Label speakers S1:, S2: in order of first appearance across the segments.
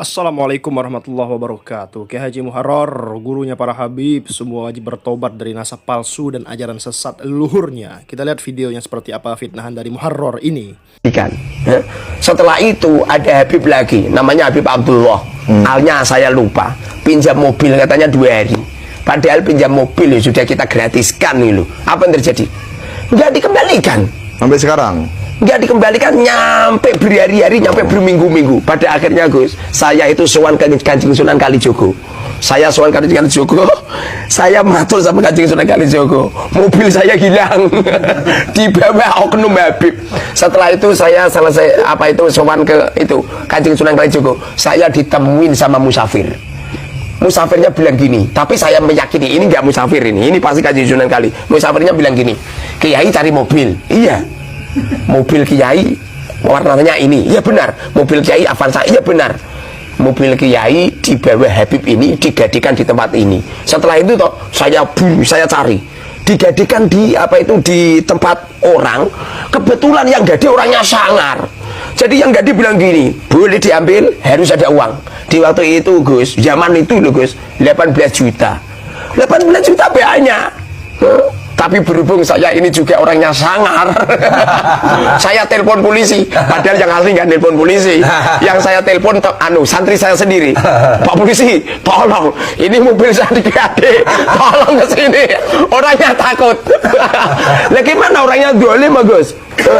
S1: Assalamualaikum warahmatullahi wabarakatuh. Kiai Haji Muharrar, gurunya para habib, semua wajib bertobat dari nasab palsu dan ajaran sesat leluhurnya. Kita lihat videonya seperti apa fitnahan dari Muharrar ini.
S2: Setelah itu ada Habib lagi, namanya Habib Abdullah. Alnya saya lupa. Pinjam mobil katanya 2 hari. Padahal pinjam mobil sudah kita gratiskan nih loh. Apa yang terjadi? Nggak dikembalikan.
S3: Sampai sekarang
S2: Nggak dikembalikan, nyampe berhari-hari, nyampe berminggu-minggu. Pada akhirnya Gus, saya itu sowan ke Kanjeng Sunan Kalijogo. Saya sowan Kanjeng Kalijogo, saya matur sama Kanjeng Sunan Kalijogo, mobil saya hilang di bawah oknum Habib. Setelah itu saya selesai sowan ke Kanjeng Sunan Kalijogo, saya ditemuin sama musafir. Musafirnya bilang gini, tapi saya meyakini ini nggak musafir, ini pasti Kanjeng Sunan Kali. Musafirnya bilang gini, Kiai cari mobil. Iya, mobil Kiai warnanya ini. Iya benar, mobil Kiai Avanza. Iya benar, mobil Kiai di bawah Habib ini digadikan di tempat ini. Setelah itu toh saya cari, digadikan di di tempat orang. Kebetulan yang jadi orangnya sangar. Jadi yang gadi bilang gini, boleh diambil, harus ada uang. Di waktu itu Gus, zaman itu loh Gus, 18 juta 18 juta banyak. Tapi berhubung saya ini juga orangnya sangar, saya telepon polisi. Padahal yang asli nggak telepon polisi, yang saya telepon santri saya sendiri. Pak polisi, tolong, ini mobil saya digade, tolong ke sini. Orangnya takut. Lah gimana orangnya dolim Gus?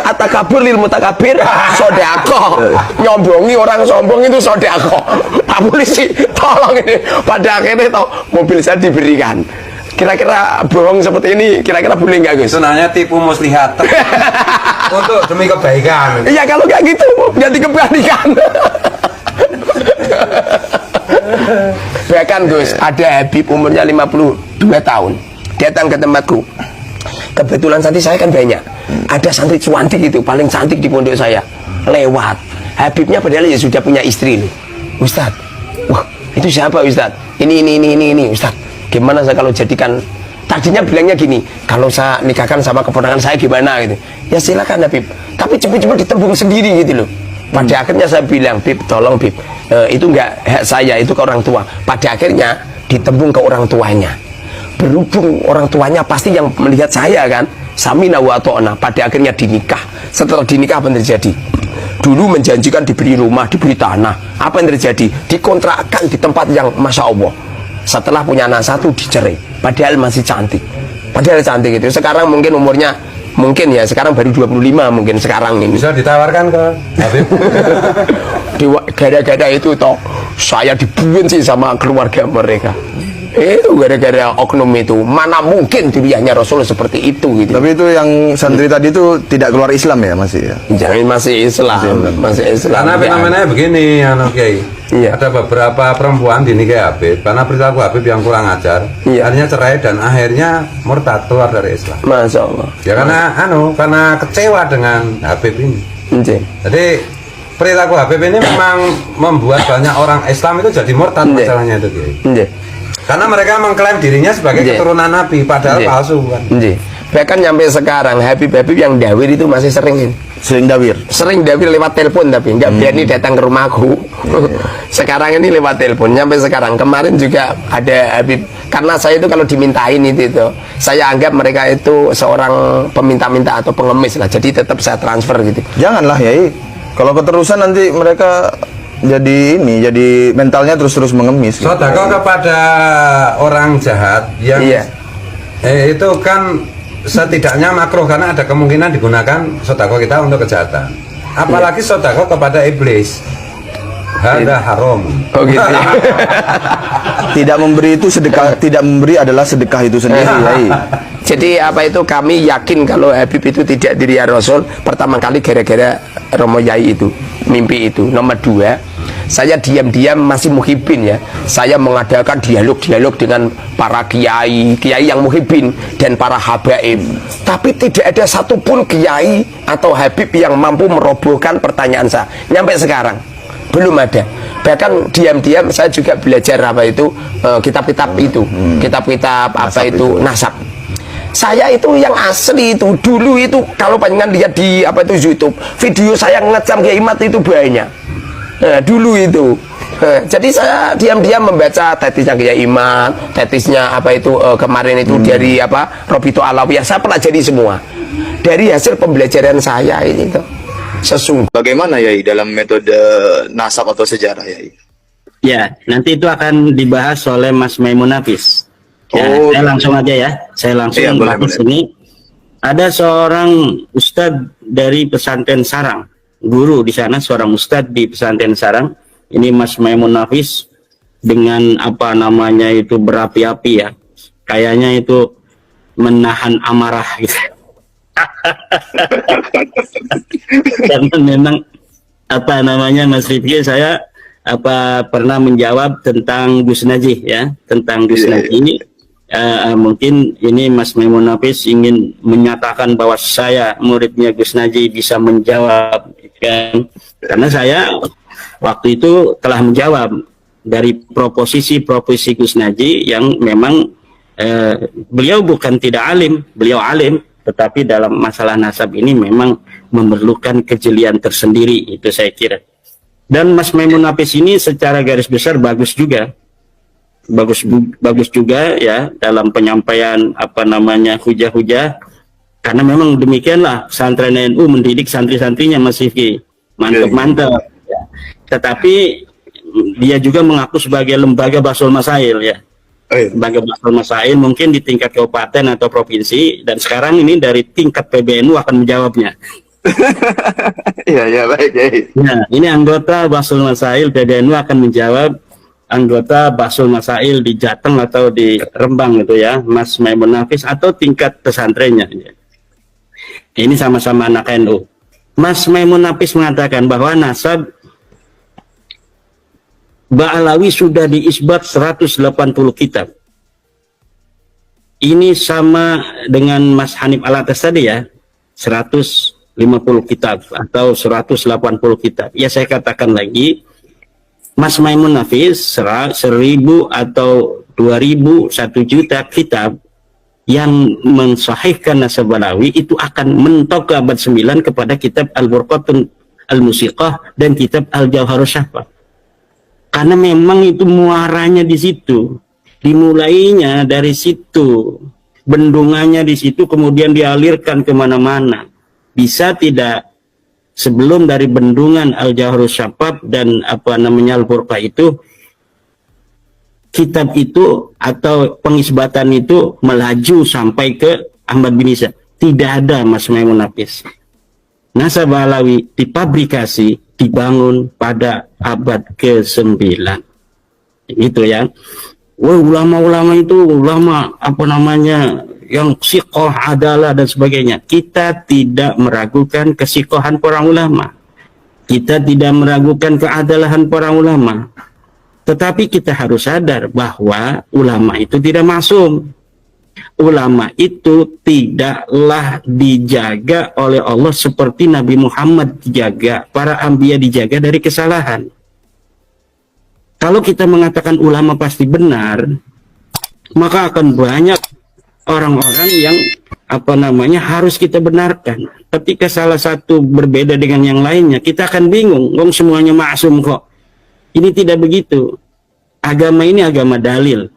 S2: Atakabur lil mutakabir sodako, nyombongi orang sombong itu sodako. Pak polisi, tolong ini. Pada akhirnya mobil saya diberikan. Kira-kira bohong seperti ini, kira-kira boleh nggak Gus?
S4: Sebenarnya tipu muslihat untuk demi kebaikan.
S2: Iya, kalau nggak gitu nggak dikembalikan. Bahkan Gus, ada Habib umurnya 52 tahun datang ke tempatku. Kebetulan santri saya kan banyak, ada santri cantik itu, paling cantik di pondok saya, lewat. Habibnya padahal ya sudah punya istri loh. Ustadz, wah itu siapa Ustadz? Ini Ustadz, gimana saya kalau jadikan, tadinya bilangnya gini, kalau saya nikahkan sama keponakan saya gimana gitu. Ya silakan Habib, tapi cepet-cepet ditembung sendiri gitu loh. Pada akhirnya saya bilang, Bib tolong Bib, itu enggak hak saya, itu ke orang tua. Pada akhirnya ditembung ke orang tuanya. Berhubung orang tuanya pasti yang melihat saya kan, samina wa ta'na. Pada akhirnya dinikah. Setelah dinikah apa yang terjadi? Dulu menjanjikan diberi rumah, diberi tanah. Apa yang terjadi? Dikontrakkan di tempat yang Masya Allah. Setelah punya anak 1 dicerai, padahal masih cantik, itu. Sekarang mungkin umurnya, sekarang baru 25 mungkin sekarang ini.
S4: Bisa ditawarkan ke Habib.
S2: Gara-gara itu toh saya dibenci sama keluarga mereka. Itu gara-gara oknum itu. Mana mungkin dunianya Rasul seperti itu gitu.
S3: Tapi itu yang santri tadi itu tidak keluar Islam ya, masih ya?
S2: Jangan masih Islam.
S4: Karena fenomenanya begini Kiai.
S2: Iya.
S4: Ada beberapa perempuan dinikahi Habib karena perilaku Habib yang kurang ajar.
S2: Iya.
S4: Akhirnya cerai dan akhirnya murtad, keluar dari Islam.
S2: Masya Allah.
S4: Ya karena kecewa dengan Habib ini. Jadi perilaku Habib ini memang membuat banyak orang Islam itu jadi murtad. Masalahnya itu Kiai. Karena mereka mengklaim dirinya sebagai keturunan Nabi, padahal palsu kan.
S2: Bahkan sampai sekarang Habib-Habib yang dawir itu masih sering dawir lewat telepon, tapi nggak berani datang ke rumahku. Sekarang ini lewat telepon sampai sekarang. Kemarin juga ada Habib, karena saya itu kalau dimintain itu saya anggap mereka itu seorang peminta-minta atau pengemis lah, jadi tetap saya transfer gitu.
S3: Janganlah ya, kalau keterusan nanti mereka jadi mentalnya terus mengemis.
S4: Sedekah kepada orang jahat yang itu kan setidaknya makruh karena ada kemungkinan digunakan sedekah kita untuk kejahatan. Apalagi sedekah kepada iblis. Hada haram.
S2: Oh gitu.
S3: Tidak memberi itu sedekah, tidak memberi adalah sedekah itu sendiri.
S2: Jadi kami yakin kalau Habib itu tidak diri Rasul. Pertama kali gara-gara Romo Yai itu, mimpi itu. Nomor 2, saya diam-diam masih muhibin ya. Saya mengadakan dialog-dialog dengan para kiai yang muhibin dan para habaib. Tapi tidak ada satupun kiai atau Habib yang mampu merobohkan pertanyaan saya. Nyampe sekarang belum ada. Bahkan diam-diam saya juga belajar kitab-kitab itu, kitab-kitab nasab. Saya itu yang asli itu dulu itu, kalau panjenengan lihat di YouTube, video saya ngecam Kiai Mat itu banyak. Nah, dulu itu Jadi saya diam-diam membaca tetisnya Kiai Iman, tetisnya apa itu kemarin itu dari apa Robito Alawiyah, saya pelajari semua dari hasil pembelajaran saya ini tuh. Sesungguhnya
S3: Bagaimana Yai dalam metode nasab atau sejarah Yai?
S5: Ya, nanti itu akan dibahas oleh Mas Maimun Hafiz. Ya,
S3: Oh,
S5: saya langsung aja ya. Saya langsung
S3: Iya, boleh,
S5: bahas
S3: boleh.
S5: ini. Ada seorang ustadz dari pesantren Sarang, guru di sana, seorang ustadz di pesantren Sarang. Ini Mas Maimun Hafiz dengan apa namanya itu berapi-api ya. Kayaknya itu menahan amarah gitu. Karena memang apa namanya Mas Rifki, saya apa pernah menjawab tentang Gus Najih ya, tentang Gus
S3: Iya,
S5: Najih ini. Mungkin ini Mas Maimun Hafiz ingin menyatakan bahwa saya muridnya Gus Najih bisa menjawab kan, karena saya waktu itu telah menjawab dari proposisi Gus Najih yang memang beliau bukan tidak alim, beliau alim, tetapi dalam masalah nasab ini memang memerlukan kejelian tersendiri, itu saya kira. Dan Mas Maimun Hafiz ini secara garis besar bagus juga, bagus juga ya dalam penyampaian apa namanya hujah-hujah, karena memang demikianlah pesantren NU mendidik santri-santrinya Mas Rifki, mantap-mantap ya. Tetapi dia juga mengaku sebagai lembaga Bahsul Masail ya, lembaga Bahsul Masail mungkin di tingkat kabupaten atau provinsi, dan sekarang ini dari tingkat PBNU akan menjawabnya.
S3: Iya, baik Yai.
S5: Nah, ini anggota Bahsul Masail PBNU akan menjawab anggota Bahsul Masail di Jateng atau di Rembang itu ya, Mas Maimun Hafiz, atau tingkat pesantrennya ya. Ini sama-sama anak NU. Mas Maimun Hafiz mengatakan bahwa nasab Ba'alawi sudah diisbat 180 kitab. Ini sama dengan Mas Hanif Alatas tadi ya, 150 kitab atau 180 kitab. Ya saya katakan lagi, Mas Maimun Hafiz 1000 atau 2000, 1 juta kitab yang mensahihkan nasab Ba'alawi itu akan mentok ke abad 9 kepada kitab Al-Burqatun Al-Musiqah dan kitab Al-Jawharus Syafa. Karena memang itu muaranya di situ, dimulainya dari situ, bendungannya di situ, kemudian dialirkan kemana-mana. Bisa tidak sebelum dari bendungan Al-Jawharus Syafaf dan apa namanya Al-Burqah itu, kitab itu atau pengisbatan itu melaju sampai ke Ahmad bin Isa? Tidak ada, Mas Maimun Hafiz. Nasab Ba'alawi dipabrikasi, dibangun pada abad ke-9 gitu ya. Wah, ulama-ulama itu ulama apa namanya yang siqoh, adalah dan sebagainya. Kita tidak meragukan kesikohan para ulama, kita tidak meragukan keadalan para ulama, tetapi kita harus sadar bahwa ulama itu tidak maksum. Ulama itu tidaklah dijaga oleh Allah seperti Nabi Muhammad dijaga, para anbiya dijaga dari kesalahan. Kalau kita mengatakan ulama pasti benar, maka akan banyak orang-orang yang apa namanya harus kita benarkan. Ketika salah satu berbeda dengan yang lainnya, kita akan bingung. Wong semuanya maksum kok. Ini tidak begitu. Agama ini agama dalil.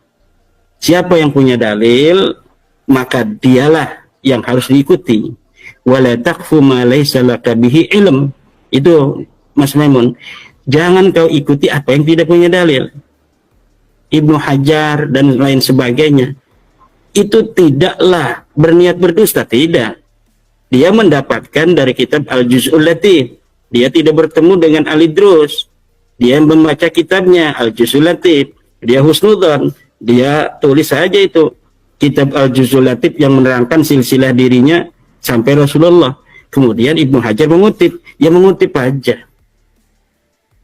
S5: Siapa yang punya dalil, maka dialah yang harus diikuti. Wala taqfu ma laysa laka bihi ilm. Itu Mas Maimun. Jangan kau ikuti apa yang tidak punya dalil. Ibnu Hajar dan lain sebagainya itu tidaklah berniat berdusta, tidak. Dia mendapatkan dari kitab Al-Juz'ul Latif. Dia tidak bertemu dengan Al-Idrus. Dia membaca kitabnya Al-Juz'ul Latif. Dia husnudzon. Dia tulis saja itu kitab Al-Juz'ul Latif yang menerangkan silsilah dirinya sampai Rasulullah. Kemudian Ibnu Hajar mengutip, ya mengutip aja.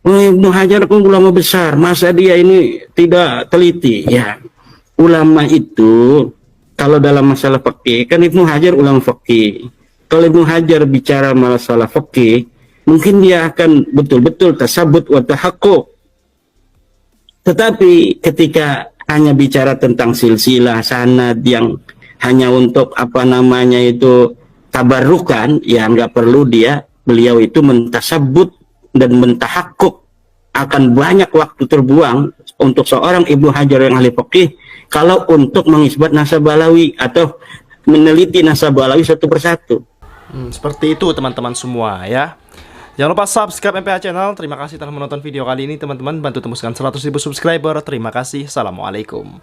S5: Oh, Ibnu Hajar pun ulama besar, masa dia ini tidak teliti? Ya, ulama itu kalau dalam masalah fikih kan Ibnu Hajar ulama fikih. Kalau Ibnu Hajar bicara masalah fikih, mungkin dia akan betul-betul tasabut wa tahaqquq. Tetapi ketika hanya bicara tentang silsilah sanad yang hanya untuk apa namanya itu tabarrukan, ya nggak perlu beliau itu mentasabut dan mentahakuk akan banyak waktu terbuang untuk seorang Ibnu Hajar yang ahli fikih kalau untuk mengisbat nasab Balawi atau meneliti nasab Balawi satu persatu.
S1: Seperti itu teman-teman semua ya. Jangan lupa subscribe MPH Channel. Terima kasih telah menonton video kali ini teman-teman. Bantu tembuskan 100.000 subscriber. Terima kasih. Assalamualaikum.